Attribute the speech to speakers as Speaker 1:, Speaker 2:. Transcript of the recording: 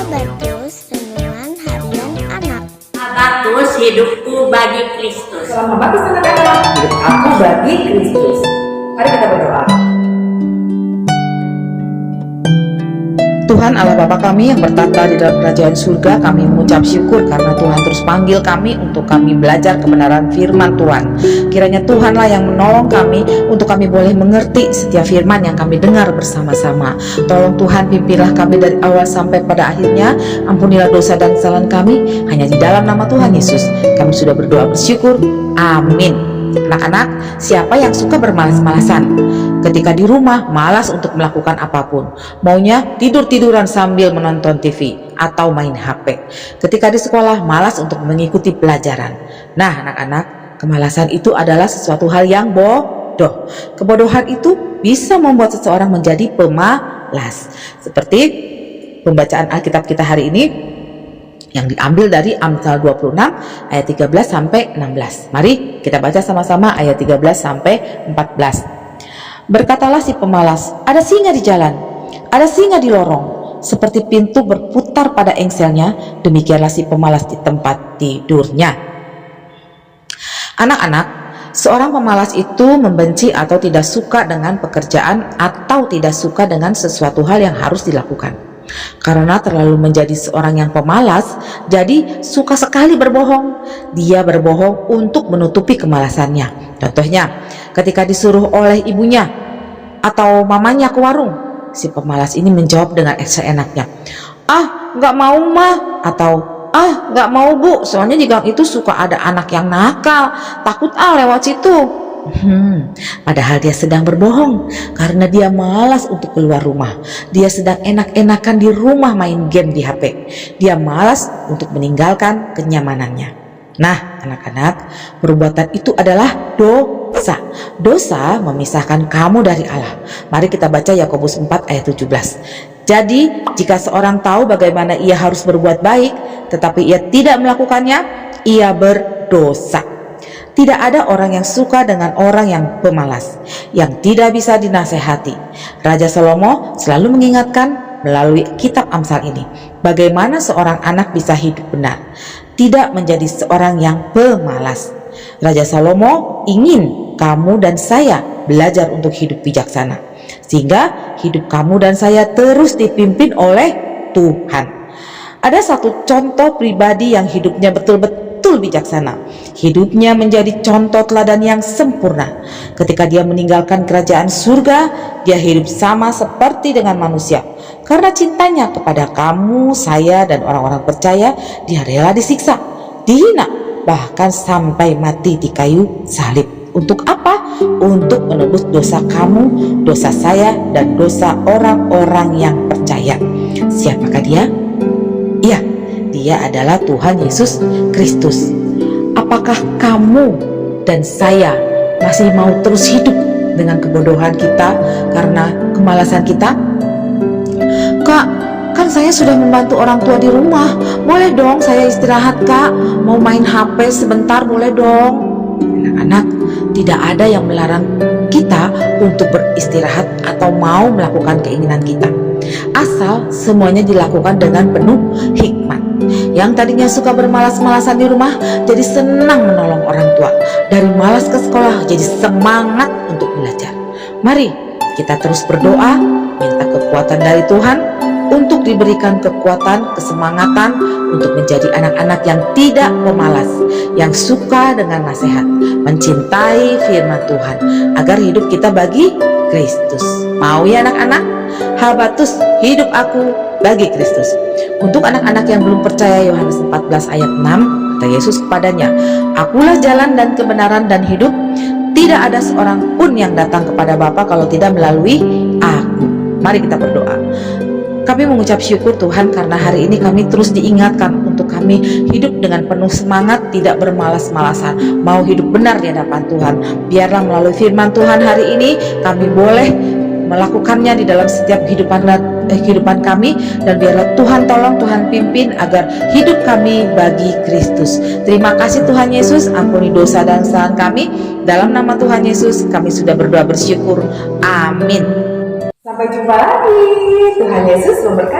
Speaker 1: Sahabatus, renungan harian anak.
Speaker 2: Sahabatus, hidupku bagi Kristus.
Speaker 3: Selamat pagi anak-anak, hidup aku bagi Kristus. Mari kita berdoa. Tuhan Allah Bapa kami yang bertata di dalam kerajaan surga, kami mengucap syukur karena Tuhan terus panggil kami untuk kami belajar kebenaran firman Tuhan. Kiranya Tuhanlah yang menolong kami untuk kami boleh mengerti setiap firman yang kami dengar bersama-sama. Tolong Tuhan pimpinlah kami dari awal sampai pada akhirnya. Ampunilah dosa dan kesalahan kami. Hanya di dalam nama Tuhan Yesus kami sudah berdoa bersyukur. Amin. Anak-anak, siapa yang suka bermalas-malasan? Ketika di rumah, malas untuk melakukan apapun. Maunya tidur-tiduran sambil menonton TV atau main HP. Ketika di sekolah, malas untuk mengikuti pelajaran. Nah, anak-anak, kemalasan itu adalah sesuatu hal yang bodoh. Kebodohan itu bisa membuat seseorang menjadi pemalas. Seperti pembacaan Alkitab kita hari ini yang diambil dari Amsal 26 ayat 13 sampai 16. Mari kita baca sama-sama ayat 13 sampai 14. Berkatalah si pemalas, ada singa di jalan, ada singa di lorong, seperti pintu berputar pada engselnya, demikianlah si pemalas di tempat tidurnya. Anak-anak, seorang pemalas itu membenci atau tidak suka dengan pekerjaan atau tidak suka dengan sesuatu hal yang harus dilakukan. Karena terlalu menjadi seorang yang pemalas, jadi suka sekali berbohong. Dia berbohong untuk menutupi kemalasannya. Contohnya, ketika disuruh oleh ibunya atau mamanya ke warung, si pemalas ini menjawab dengan seenaknya, "Ah, nggak mau mah," atau "Ah, nggak mau bu, soalnya di gang itu suka ada anak yang nakal, takut lewat situ." Padahal dia sedang berbohong karena dia malas untuk keluar rumah. Dia sedang enak-enakan di rumah main game di HP. Dia malas untuk meninggalkan kenyamanannya. Nah, anak-anak, perbuatan itu adalah dosa. Dosa memisahkan kamu dari Allah. Mari kita baca Yakobus 4 ayat 17. Jadi, jika seorang tahu bagaimana ia harus berbuat baik, tetapi ia tidak melakukannya, ia berdosa. Tidak ada orang yang suka dengan orang yang pemalas, yang tidak bisa dinasehati. Raja Salomo selalu mengingatkan melalui kitab Amsal ini, bagaimana seorang anak bisa hidup benar, tidak menjadi seorang yang pemalas. Raja Salomo ingin kamu dan saya belajar untuk hidup bijaksana, sehingga hidup kamu dan saya terus dipimpin oleh Tuhan. Ada satu contoh pribadi yang hidupnya betul-betul bijaksana. Hidupnya menjadi contoh teladan yang sempurna. Ketika dia meninggalkan kerajaan surga, dia hidup sama seperti dengan manusia. Karena cintanya kepada kamu, saya, dan orang-orang percaya, dia rela disiksa, dihina, bahkan sampai mati di kayu salib. Untuk apa? Untuk menebus dosa kamu, dosa saya, dan dosa orang-orang yang percaya. Siapakah dia? Iya, dia adalah Tuhan Yesus Kristus. Apakah kamu dan saya masih mau terus hidup dengan kebodohan kita karena kemalasan kita? Kak, kan saya sudah membantu orang tua di rumah. Boleh dong saya istirahat, Kak. Mau main HP sebentar, boleh dong. Anak-anak, tidak ada yang melarang kita untuk beristirahat atau mau melakukan keinginan kita, asal semuanya dilakukan dengan penuh hikmat. Yang tadinya suka bermalas-malasan di rumah jadi senang menolong orang tua. Dari malas ke sekolah jadi semangat untuk belajar. Mari kita terus berdoa, minta kekuatan dari Tuhan untuk diberikan kekuatan, kesemangatan untuk menjadi anak-anak yang tidak pemalas, yang suka dengan nasihat, mencintai firman Tuhan, agar hidup kita bagi Kristus. Mau ya anak-anak? Habatus, hidup aku bagi Kristus. Untuk anak-anak yang belum percaya, Yohanes 14 ayat 6, kata Yesus kepadanya, "Akulah jalan dan kebenaran dan hidup. Tidak ada seorang pun yang datang kepada Bapa kalau tidak melalui aku." Mari kita berdoa. Kami mengucap syukur Tuhan karena hari ini kami terus diingatkan untuk kami hidup dengan penuh semangat, tidak bermalas-malasan, mau hidup benar di hadapan Tuhan. Biarlah melalui firman Tuhan hari ini kami boleh melakukannya di dalam setiap kehidupan kami, dan biarlah Tuhan tolong, Tuhan pimpin agar hidup kami bagi Kristus. Terima kasih Tuhan Yesus, ampuni dosa dan kesalahan kami. Dalam nama Tuhan Yesus kami sudah berdoa bersyukur. Amin. Sampai jumpa lagi. Tuhan Yesus memberkati.